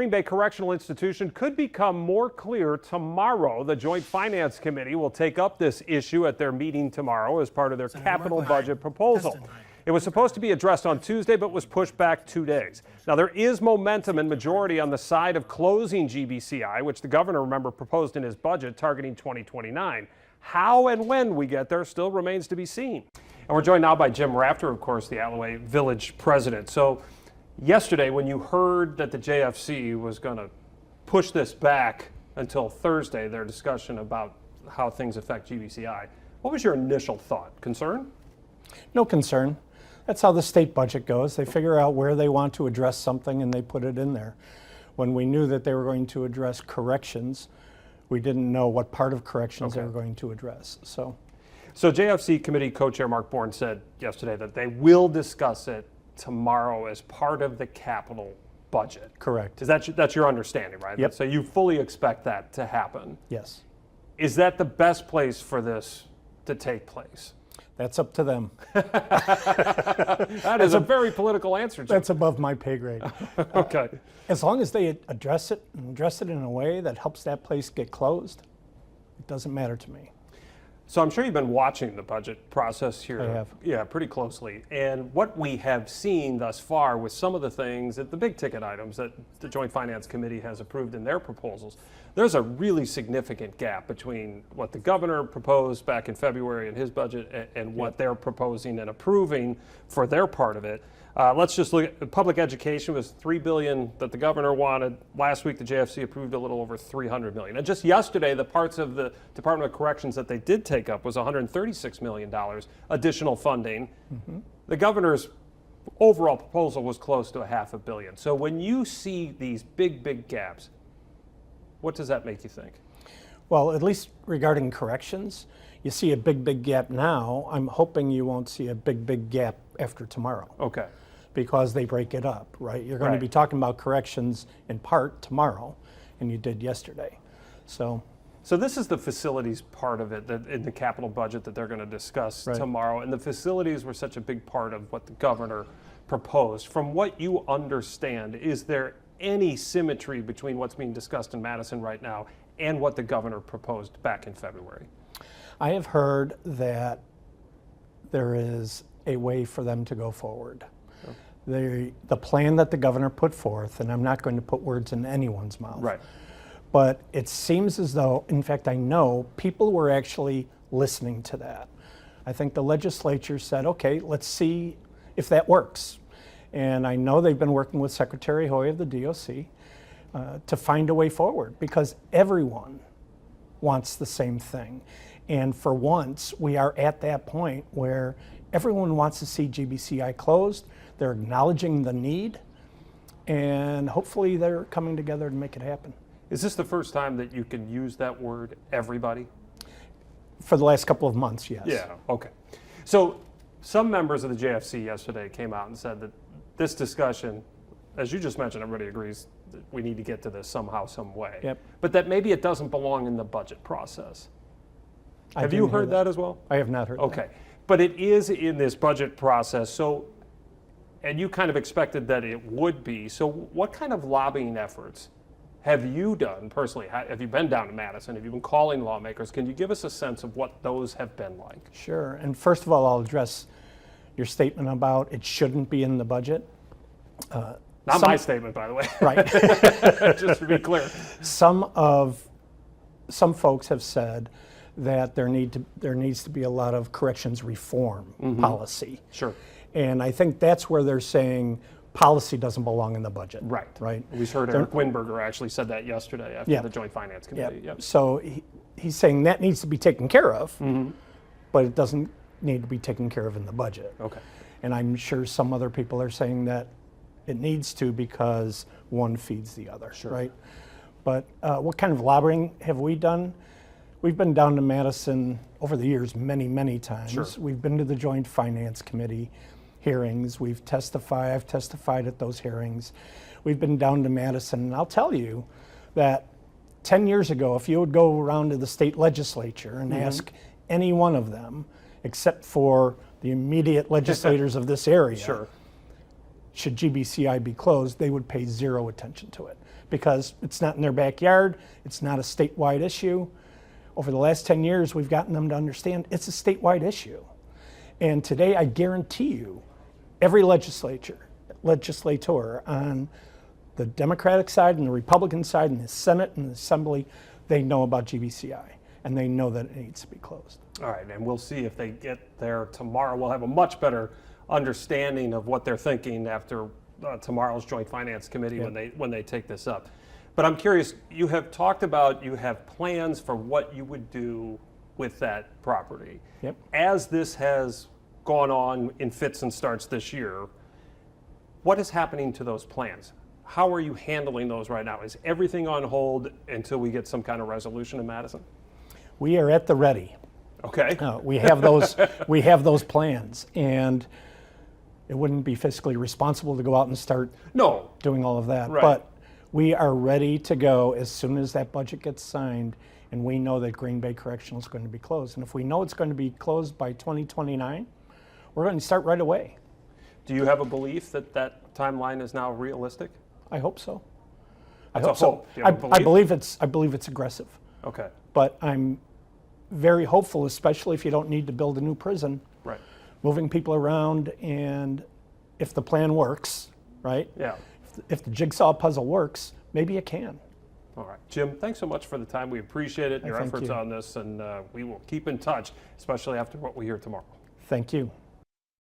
Green Bay Correctional Institution could become more clear tomorrow. The Joint Finance Committee will take up this issue at their meeting tomorrow as part of their capital budget proposal. It was supposed to be addressed on Tuesday, but was pushed back 2 days. Now, there is momentum and majority on the side of closing GBCI, which the governor, remember, proposed in his budget targeting 2029. How and when we get there still remains to be seen. And we're joined now by Jim Rafter, of course, the Alloway Village president. So yesterday, when you heard that the JFC was going to push this back until Thursday, their discussion about how things affect GBCI, what was your initial thought? Concern? No concern. That's how the state budget goes. They figure out where they want to address something and they put it in there. When we knew that they were going to address corrections, we didn't know what part of corrections they were going to address. So JFC Committee Co-Chair Mark Bourne said yesterday that they will discuss it tomorrow as part of the capital budget. Correct. That's your understanding, right? Yep. So you fully expect that to happen. Yes. Is that the best place for this to take place? That's up to them. That is a very political answer, Jim. That's above my pay grade. Okay. As long as they address it in a way that helps that place get closed, it doesn't matter to me. So I'm sure you've been watching the budget process here. I have. Yeah, pretty closely. And what we have seen thus far with some of the things, the big ticket items that the Joint Finance Committee has approved in their proposals, there's a really significant gap between what the governor proposed back in February in his budget and what they're proposing and approving for their part of it. Let's just look at public education was $3 billion that the governor wanted. Last week, the JFC approved a little over $300 million. And just yesterday, the parts of the Department of Corrections that they did take up was $136 million additional funding. Mm-hmm. The governor's overall proposal was close to $500 million. So when you see these big gaps, what does that make you think? Well, at least regarding corrections, you see a big gap now. I'm hoping you won't see a big gap after tomorrow. Okay. Because they break it up, right? You're going to be talking about corrections in part tomorrow, and you did yesterday. So this is the facilities part of it that in the capital budget that they're going to discuss tomorrow. And the facilities were such a big part of what the governor proposed. From what you understand, is there any symmetry between what's being discussed in Madison right now and what the governor proposed back in February? I have heard that there is a way for them to go forward. The plan that the governor put forth, and I'm not going to put words in anyone's mouth, but it seems as though, in fact, I know people were actually listening to that. I think the legislature said, okay, let's see if that works. And I know they've been working with Secretary Hoy of the DOC to find a way forward, because everyone wants the same thing. And for once, we are at that point where everyone wants to see GBCI closed. They're acknowledging the need, and hopefully they're coming together to make it happen. Is this the first time that you can use that word, everybody? For the last couple of months, yes. Yeah, okay. So some members of the JFC yesterday came out and said that this discussion, as you just mentioned, everybody agrees that we need to get to this somehow, some way. Yep. But that maybe it doesn't belong in the budget process. Have you heard that as well? I have not heard that. Okay. But it is in this budget process. So, and you kind of expected that it would be. So what kind of lobbying efforts have you done personally? Have you been down to Madison? Have you been calling lawmakers? Can you give us a sense of what those have been like? Sure. And first of all, I'll address your statement about it shouldn't be in the budget. Not my statement, by the way. Right. Just to be clear. Some folks have said that there needs to be a lot of corrections reform policy. Sure. And I think that's where they're saying policy doesn't belong in the budget. Right. We heard Eric Winberger actually said that yesterday after the Joint Finance Committee. Yep. So he's saying that needs to be taken care of, but it doesn't need to be taken care of in the budget. Okay. And I'm sure some other people are saying that it needs to because one feeds the other, right? But what kind of lobbying have we done? We've been down to Madison over the years many times. Sure. We've been to the Joint Finance Committee hearings. I've testified at those hearings. We've been down to Madison, and I'll tell you that 10 years ago, if you would go around to the state legislature and ask any one of them, except for the immediate legislators of this area, should GBCI be closed, they would pay zero attention to it because it's not in their backyard, it's not a statewide issue. Over the last 10 years, we've gotten them to understand it's a statewide issue. And today, I guarantee you, every legislator on the Democratic side and the Republican side and the Senate and the Assembly, they know about GBCI, and they know that it needs to be closed. All right, and we'll see if they get there tomorrow. We'll have a much better understanding of what they're thinking after tomorrow's Joint Finance Committee when they take this up. But I'm curious, you have talked about, you have plans for what you would do with that property. Yep. As this has gone on in fits and starts this year, what is happening to those plans? How are you handling those right now? Is everything on hold until we get some kind of resolution in Madison? We are at the ready. Okay. We have those. We have those plans, and it wouldn't be fiscally responsible to go out and start doing all of that. Right. But we are ready to go as soon as that budget gets signed, and we know that Green Bay Correctional is going to be closed. And if we know it's going to be closed by 2029, we're going to start right away. Do you have a belief that that timeline is now realistic? I hope so. That's a hope. Do you have a I belief? believe it's aggressive, Okay. but I'm very hopeful, especially if you don't need to build a new prison. Right. Moving people around, and if the plan works, right? Yeah. If the jigsaw puzzle works, maybe it can. All right. Jim, thanks so much for the time. We appreciate it, and your Thank efforts you. on this, and we will keep in touch, especially after what we hear tomorrow. Thank you.